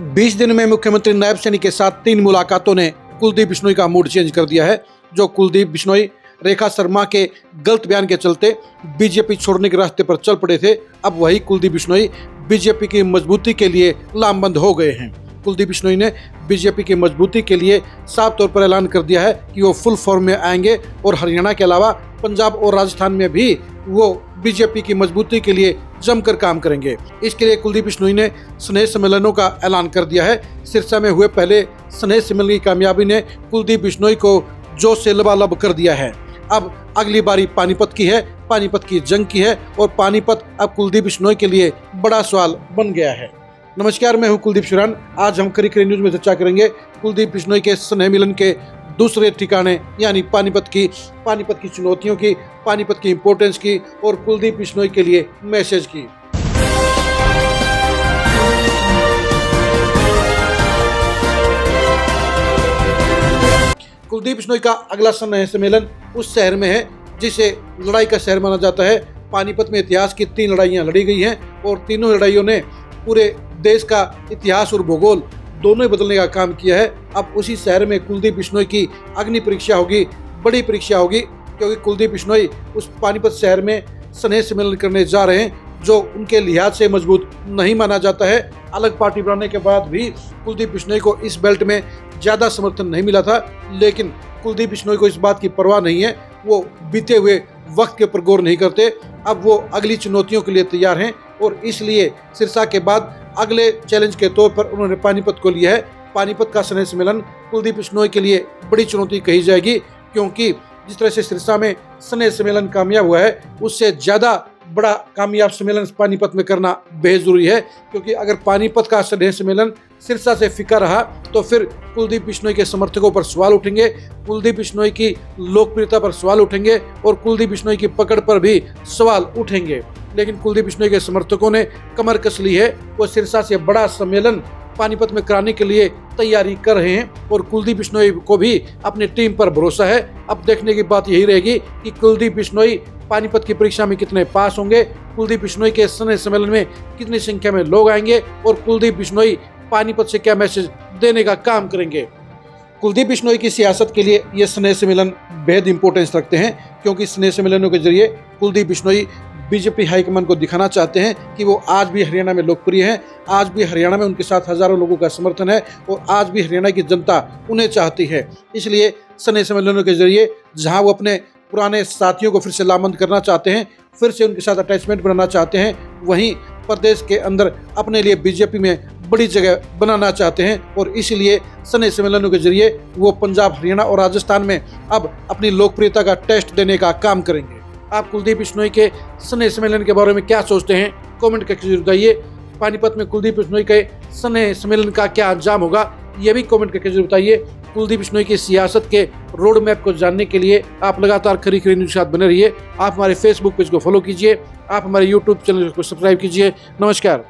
20 दिन में मुख्यमंत्री नायब सैनी के साथ 3 मुलाकातों ने कुलदीप बिश्नोई का मूड चेंज कर दिया है। जो कुलदीप बिश्नोई रेखा शर्मा के गलत बयान के चलते बीजेपी छोड़ने के रास्ते पर चल पड़े थे, अब वही कुलदीप बिश्नोई बीजेपी की मजबूती के लिए लामबंद हो गए हैं। कुलदीप बिश्नोई ने बीजेपी की मजबूती के लिए साफ तौर पर ऐलान कर दिया है कि वो फुल फॉर्म में आएंगे और हरियाणा के अलावा पंजाब और राजस्थान में भी वो बीजेपी की मजबूती के लिए जमकर काम करेंगे। इसके लिए कुलदीप बिश्नोई ने स्नेह सम्मेलनों का ऐलान कर दिया है। सिरसा में हुए पहले स्नेह सम्मेलन की कामयाबी ने कुलदीप बिश्नोई को जोश से लबालब कर दिया है। अब अगली बारी पानीपत की है, पानीपत की जंग की है और पानीपत अब कुलदीप बिश्नोई के लिए बड़ा सवाल बन गया है। नमस्कार, मैं हूं कुलदीप शिवरान। आज हम करी न्यूज में चर्चा करेंगे कुलदीप बिश्नोई के स्नेह मिलन के दूसरे ठिकाने यानी पानीपत की चुनौतियों की, पानीपत की इंपॉर्टेंस की और कुलदीप बिश्नोई के लिए मैसेज की। कुलदीप बिश्नोई का अगला स्नेह सम्मेलन उस शहर में है जिसे लड़ाई का शहर माना जाता है। पानीपत में इतिहास की 3 लड़ाइयां लड़ी गई हैं और तीनों लड़ाइयों ने पूरे देश का इतिहास और भूगोल दोनों ही बदलने का काम किया है। अब उसी शहर में कुलदीप बिश्नोई की अग्नि परीक्षा होगी, बड़ी परीक्षा होगी, क्योंकि कुलदीप बिश्नोई उस पानीपत शहर में स्नेह सम्मेलन करने जा रहे हैं जो उनके लिहाज से मजबूत नहीं माना जाता है। अलग पार्टी बनाने के बाद भी कुलदीप बिश्नोई को इस बेल्ट में ज़्यादा समर्थन नहीं मिला था, लेकिन कुलदीप बिश्नोई को इस बात की परवाह नहीं है। वो बीते हुए वक्त के ऊपर गौर नहीं करते। अब वो अगली चुनौतियों के लिए तैयार हैं और इसलिए सिरसा के बाद अगले चैलेंज के तौर पर उन्होंने पानीपत को लिया है। पानीपत का स्नेह सम्मेलन कुलदीप बिश्नोई के लिए बड़ी चुनौती कही जाएगी, क्योंकि जिस तरह से सिरसा में स्नेह सम्मेलन कामयाब हुआ है उससे ज़्यादा बड़ा कामयाब सम्मेलन पानीपत में करना बेहद जरूरी है। क्योंकि अगर पानीपत का स्नेह सम्मेलन सिरसा से फीका रहा तो फिर कुलदीप बिश्नोई के समर्थकों पर सवाल उठेंगे, कुलदीप बिश्नोई की लोकप्रियता पर सवाल उठेंगे और कुलदीप बिश्नोई की पकड़ पर भी सवाल उठेंगे। लेकिन कुलदीप बिश्नोई के समर्थकों ने कमर कस ली है। वो सिरसा से बड़ा सम्मेलन पानीपत में कराने के लिए तैयारी कर रहे हैं और कुलदीप बिश्नोई को भी अपनी टीम पर भरोसा है। अब देखने की बात यही रहेगी कि कुलदीप बिश्नोई पानीपत की परीक्षा में कितने पास होंगे, कुलदीप बिश्नोई के स्नेह सम्मेलन में कितनी संख्या में लोग आएंगे और कुलदीप बिश्नोई पानीपत से क्या मैसेज देने का काम करेंगे। कुलदीप बिश्नोई की सियासत के लिए ये स्नेह सम्मेलन बेहद इंपॉर्टेंस रखते हैं, क्योंकि स्नेह सम्मेलनों के जरिए कुलदीप बिश्नोई बीजेपी हाईकमान को दिखाना चाहते हैं कि वो आज भी हरियाणा में लोकप्रिय हैं, आज भी हरियाणा में उनके साथ हजारों लोगों का समर्थन है और आज भी हरियाणा की जनता उन्हें चाहती है। इसलिए स्नेह सम्मेलनों के जरिए जहां वो अपने पुराने साथियों को फिर से लामबंद करना चाहते हैं, फिर से उनके साथ अटैचमेंट बनाना चाहते हैं, वहीं प्रदेश के अंदर अपने लिए बीजेपी में बड़ी जगह बनाना चाहते हैं और इसलिए स्नेह सम्मेलनों के जरिए वो पंजाब, हरियाणा और राजस्थान में अब अपनी लोकप्रियता का टेस्ट देने का काम करेंगे। आप कुलदीप बिश्नोई के स्नेह सम्मेलन के बारे में क्या सोचते हैं, कमेंट करके जरूर बताइए। पानीपत में कुलदीप बिश्नोई के स्नेह सम्मेलन का क्या अंजाम होगा, ये भी कमेंट करके जरूर बताइए। कुलदीप बिश्नोई की सियासत के रोड मैप को जानने के लिए आप लगातार खरी न्यूज़ के साथ बने रहिए। आप हमारे फेसबुक पेज को फॉलो कीजिए, आप हमारे यूट्यूब चैनल को सब्सक्राइब कीजिए। नमस्कार।